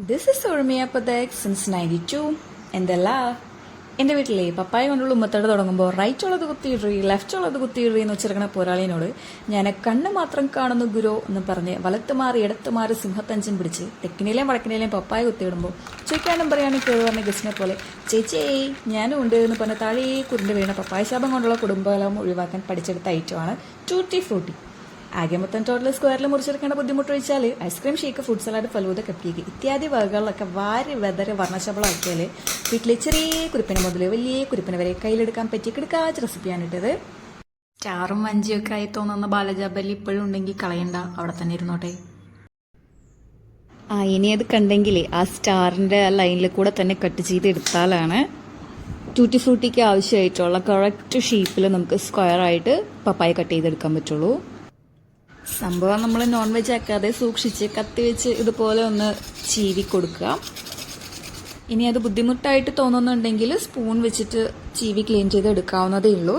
This is Urmiya Padak since 92. എന്തല്ല എൻ്റെ വീട്ടിലെ പപ്പായ കൊണ്ടുള്ള ഉമ്മത്തട തുടങ്ങുമ്പോൾ റൈറ്റ് ഉള്ളത് കുത്തിയിടറി ലെഫ്റ്റ് ഉള്ളത് കുത്തിയിടറി എന്ന് വെച്ചിരിക്കണ പോരാളിനോട് ഞാൻ കണ്ണ് മാത്രം കാണുന്നു ഗുരു എന്ന് പറഞ്ഞ് വലത്ത് മാറി ഇടത്ത് മാറി സിംഹത്തഞ്ചും പിടിച്ച് തെക്കിനേലേയും വടക്കിനേലേയും പപ്പായ കുത്തിയിടുമ്പോൾ ചോദിക്കാനും പറയാനും കേൾവ് പറഞ്ഞ ഗസ്റ്റിനെ പോലെ ചേച്ചിയേ ഞാനും ഉണ്ട് എന്ന് പറഞ്ഞ താഴെ കുരുണ്ട് വീണ പപ്പായ ശാപം കൊണ്ടുള്ള കുടുംബകലം ഒഴിവാക്കാൻ പഠിച്ചെടുത്ത ഐറ്റമാണ് ടൂട്ടി ഫ്രൂട്ടി. ആകെ മൊത്തം ടോട്ടൽ സ്ക്വയറിൽ മുറിച്ചെടുക്കേണ്ട ബുദ്ധിമുട്ട് ഒഴിച്ചാൽ ice cream shake fruit salad falooda cup cake ഇത്യാദി വകകളിലൊക്കെ വാരി വെതരെ വർണ്ണശബളമാക്കിയാൽ വീട്ടിലെ ചെറിയ കുരിപ്പിന് മുതൽ വലിയ കുരിപ്പിന് വരെ കയ്യിലെടുക്കാൻ പറ്റിയ കിടക്കാച്ച റെസിപ്പിയാണ് ഇട്ടത്. സ്റ്റാറും വഞ്ചിയൊക്കെ ആയി തോന്നുന്ന ബാലജാബലി ഇപ്പോഴും ഉണ്ടെങ്കിൽ കളയണ്ട, അവിടെ തന്നെ ഇരുന്നോട്ടെ. ഇനി അത് കണ്ടെങ്കിൽ ആ സ്റ്റാറിൻ്റെ ലൈനിൽ കൂടെ തന്നെ കട്ട് ചെയ്തെടുത്താലാണ് ടൂട്ടി ഫ്രൂട്ടിക്ക് ആവശ്യമായിട്ടുള്ള കറക്റ്റ് ഷേപ്പിൽ നമുക്ക് സ്ക്വയർ ആയിട്ട് പപ്പായ കട്ട് ചെയ്തെടുക്കാൻ പറ്റുള്ളൂ. സംഭവം നമ്മൾ നോൺ വെജ് ആക്കാതെ സൂക്ഷിച്ച് കത്തി വെച്ച് ഇതുപോലെ ഒന്ന് ചീവി കൊടുക്കുക. ഇനി അത് ബുദ്ധിമുട്ടായിട്ട് തോന്നുന്നുണ്ടെങ്കിൽ സ്പൂൺ വെച്ചിട്ട് ചീവി ക്ലീൻ ചെയ്ത് എടുക്കാവുന്നതേ ഉള്ളൂ.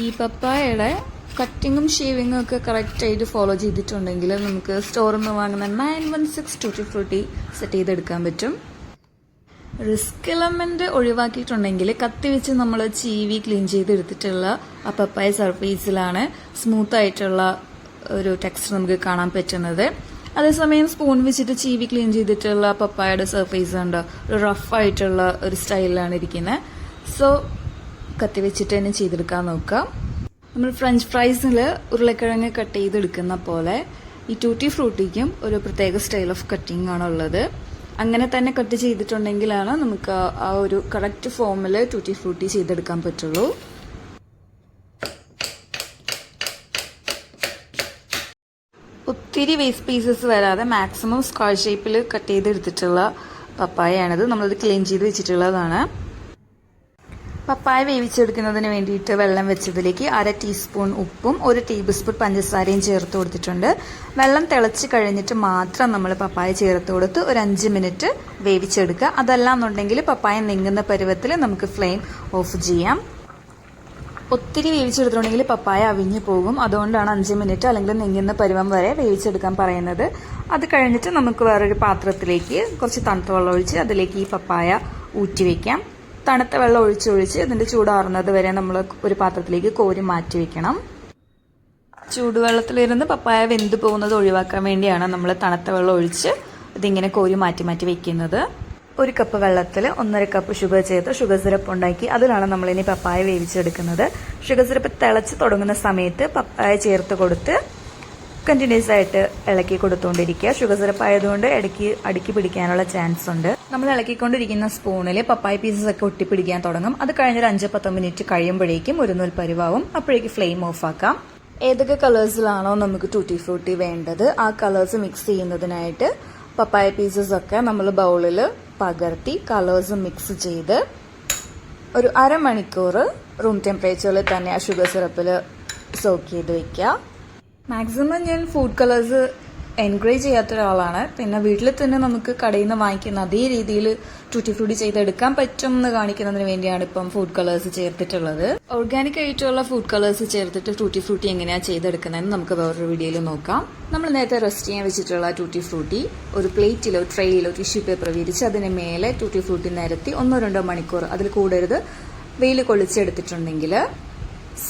ഈ പപ്പായയുടെ കട്ടിങ്ങും ഷേവിങ്ങും ഒക്കെ കറക്റ്റായിട്ട് ഫോളോ ചെയ്തിട്ടുണ്ടെങ്കിൽ നമുക്ക് സ്റ്റോറിൽ നിന്ന് വാങ്ങുന്ന 916 ടൂട്ടി ഫ്രൂട്ടി സെറ്റ് ചെയ്തെടുക്കാൻ പറ്റും. റിസ്ക് എലമെന്റ് ഒഴിവാക്കിയിട്ടുണ്ടെങ്കിൽ കത്തി വെച്ച് നമ്മൾ ചീവി ക്ലീൻ ചെയ്തെടുത്തിട്ടുള്ള ആ പപ്പായ സർഫേസിലാണ് സ്മൂത്ത് ആയിട്ടുള്ള ഒരു ടെക്സ്ചർ നമുക്ക് കാണാൻ പറ്റുന്നത്. അതേസമയം സ്പൂൺ വെച്ചിട്ട് ചീവി ക്ലീൻ ചെയ്തിട്ടുള്ള പപ്പായയുടെ സർഫേസ് ഉണ്ട് ഒരു റഫായിട്ടുള്ള ഒരു സ്റ്റൈലിലാണ് ഇരിക്കുന്നത്. സോ കത്തി വെച്ചിട്ട് തന്നെ ചെയ്തെടുക്കാൻ നോക്കുക. നമ്മൾ ഫ്രഞ്ച് ഫ്രൈസിൽ ഉരുളക്കിഴങ്ങ് കട്ട് ചെയ്തെടുക്കുന്ന പോലെ ഈ ടൂട്ടി ഫ്രൂട്ടിക്കും ഒരു പ്രത്യേക സ്റ്റൈൽ ഓഫ് കട്ടിംഗ് ആണുള്ളത്. അങ്ങനെ തന്നെ കട്ട് ചെയ്തിട്ടുണ്ടെങ്കിലാണ് നമുക്ക് ആ ഒരു കറക്റ്റ് ഫോമിൽ ടൂട്ടി ഫ്രൂട്ടി ചെയ്തെടുക്കാൻ പറ്റുള്ളൂ. ഒത്തിരി വേസ്റ്റ് പീസസ് വരാതെ മാക്സിമം സ്ക്വയർ ഷേപ്പിൽ കട്ട് ചെയ്തെടുത്തിട്ടുള്ള പപ്പായയാണിത്. നമ്മളത് ക്ലീൻ ചെയ്ത് വെച്ചിട്ടുള്ളതാണ്. പപ്പായ വേവിച്ചെടുക്കുന്നതിന് വേണ്ടിയിട്ട് വെള്ളം വെച്ചതിലേക്ക് 1/2 ടീസ്പൂൺ ഉപ്പും 1 ടേബിൾ സ്പൂൺ പഞ്ചസാരയും ചേർത്ത് കൊടുത്തിട്ടുണ്ട്. വെള്ളം തിളച്ച് കഴിഞ്ഞിട്ട് മാത്രം നമ്മൾ പപ്പായ ചേർത്ത് കൊടുത്ത് ഒരു 5 മിനിറ്റ് വേവിച്ചെടുക്കുക. അതല്ലാന്നുണ്ടെങ്കിൽ പപ്പായ നെങ്ങുന്ന പരുവത്തിൽ നമുക്ക് ഫ്ലെയിം ഓഫ് ചെയ്യാം. ഒത്തിരി വേവിച്ചെടുത്തിട്ടുണ്ടെങ്കിൽ പപ്പായ അവിഞ്ഞു പോകും. അതുകൊണ്ടാണ് 5 മിനിറ്റ് അല്ലെങ്കിൽ നെങ്ങുന്ന പരുവം വരെ വേവിച്ചെടുക്കാൻ പറയുന്നത്. അത് കഴിഞ്ഞിട്ട് നമുക്ക് വേറൊരു പാത്രത്തിലേക്ക് കുറച്ച് തണുത്ത വെള്ളം ഒഴിച്ച് അതിലേക്ക് ഈ പപ്പായ ഊറ്റി വെക്കാം. തണുത്ത വെള്ളം ഒഴിച്ചൊഴിച്ച് ഇതിന്റെ ചൂടാറുന്നത് വരെ നമ്മൾ ഒരു പാത്രത്തിലേക്ക് കോരി മാറ്റി വെക്കണം. ചൂടുവെള്ളത്തിലിരുന്ന് പപ്പായ വെന്ത് പോകുന്നത് ഒഴിവാക്കാൻ വേണ്ടിയാണ് നമ്മൾ തണുത്ത വെള്ളം ഒഴിച്ച് ഇതിങ്ങനെ കോരി മാറ്റി മാറ്റി വെക്കുന്നത്. 1 കപ്പ് വെള്ളത്തിൽ 1.5 കപ്പ് ഷുഗർ ചേർത്ത് ഷുഗർ സിറപ്പ് ഉണ്ടാക്കി അതിലാണ് നമ്മളിനി പപ്പായ വേവിച്ചെടുക്കുന്നത്. ഷുഗർ സിറപ്പ് തിളച്ച് തുടങ്ങുന്ന സമയത്ത് പപ്പായ ചേർത്ത് കൊടുത്ത് കണ്ടിന്യൂസ് ആയിട്ട് ഇളക്കി കൊടുത്തുകൊണ്ടിരിക്കുക. ഷുഗർ സിറപ്പ് ആയതുകൊണ്ട് ഇടയ്ക്ക് അടുക്കി പിടിക്കാനുള്ള ചാൻസ് ഉണ്ട്. നമ്മൾ ഇളക്കിക്കൊണ്ടിരിക്കുന്ന സ്പൂണിൽ പപ്പായ പീസസ് ഒക്കെ ഒട്ടിപ്പിടിക്കാൻ തുടങ്ങും. അത് കഴിഞ്ഞൊരു 5-10 മിനിറ്റ് കഴിയുമ്പോഴേക്കും ഒരു നൂൽ പരുവാവും. അപ്പോഴേക്ക് ഫ്ലെയിം ഓഫ് ആക്കാം. ഏതൊക്കെ കളേഴ്സിലാണോ നമുക്ക് ടൂട്ടി ഫ്രൂട്ടി വേണ്ടത് ആ കളേഴ്സ് മിക്സ് ചെയ്യുന്നതിനായിട്ട് പപ്പായ പീസസ് ഒക്കെ നമ്മൾ ബൗളിൽ പകർത്തി കളേഴ്സ് മിക്സ് ചെയ്ത് ഒരു അരമണിക്കൂർ റൂം ടെമ്പറേച്ചറിൽ തന്നെ ആ ഷുഗർ സിറപ്പിൽ സോക്ക് ചെയ്ത് വെക്കുക. മാക്സിമം ഞാൻ ഫുഡ് കളേഴ്സ് എൻകറേജ് ചെയ്യാത്ത ഒരാളാണ്. പിന്നെ വീട്ടിൽ തന്നെ നമുക്ക് കടയിൽ നിന്ന് വാങ്ങിക്കുന്ന അതേ രീതിയിൽ ടൂട്ടി ഫ്രൂട്ടി ചെയ്തെടുക്കാൻ പറ്റും എന്ന് കാണിക്കുന്നതിന് വേണ്ടിയാണ് ഇപ്പം ഫുഡ് കളേഴ്സ് ചേർത്തിട്ടുള്ളത്. ഓർഗാനിക് ആയിട്ടുള്ള ഫുഡ് കളേഴ്സ് ചേർത്തിട്ട് ടൂട്ടി ഫ്രൂട്ടി എങ്ങനെയാണ് ചെയ്തെടുക്കുന്നതെന്ന് നമുക്ക് വേറൊരു വീഡിയോയിൽ നോക്കാം. നമ്മൾ നേരത്തെ റെസ്റ്റ് ചെയ്യാൻ വെച്ചിട്ടുള്ള ടൂട്ടി ഫ്രൂട്ടി ഒരു പ്ലേറ്റിലോ ട്രേയിലോ ടിഷ്യൂ പേപ്പർ വിരിച്ച് അതിന് മേലെ ടൂട്ടി ഫ്രൂട്ടി നിരത്തി 1-2 മണിക്കൂർ അതിൽ കൂടരുത് വെയിൽ കൊള്ളിച്ചെടുത്തിട്ടുണ്ടെങ്കിൽ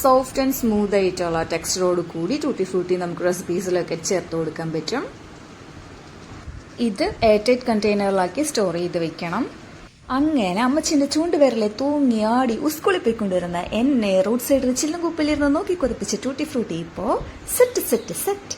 സോഫ്റ്റ് ആൻഡ് സ്മൂത്ത് ആയിട്ടുള്ള ടെക്സ്ചറോട് കൂടി ടൂട്ടി ഫ്രൂട്ടി നമുക്ക് റെസിപ്പീസിലൊക്കെ ചേർത്ത് കൊടുക്കാൻ പറ്റും. ഇത് എയർ ടൈറ്റ് കണ്ടെയ്നറിലാക്കി സ്റ്റോർ ചെയ്ത് വെക്കണം. അങ്ങനെ അമ്മച്ചിന്റെ ചൂണ്ടുവിരലെ തൂങ്ങി ആടി സ്കൂളിൽ പോയിക്കൊണ്ടിരുന്ന എന്നെ റോഡ് സൈഡിൽ ചില്ലും കുപ്പിലിരുന്ന് നോക്കി കൊതിപ്പിച്ച ടൂട്ടി ഫ്രൂട്ടി ഇപ്പോ സെറ്റ് സെറ്റ് സെറ്റ്.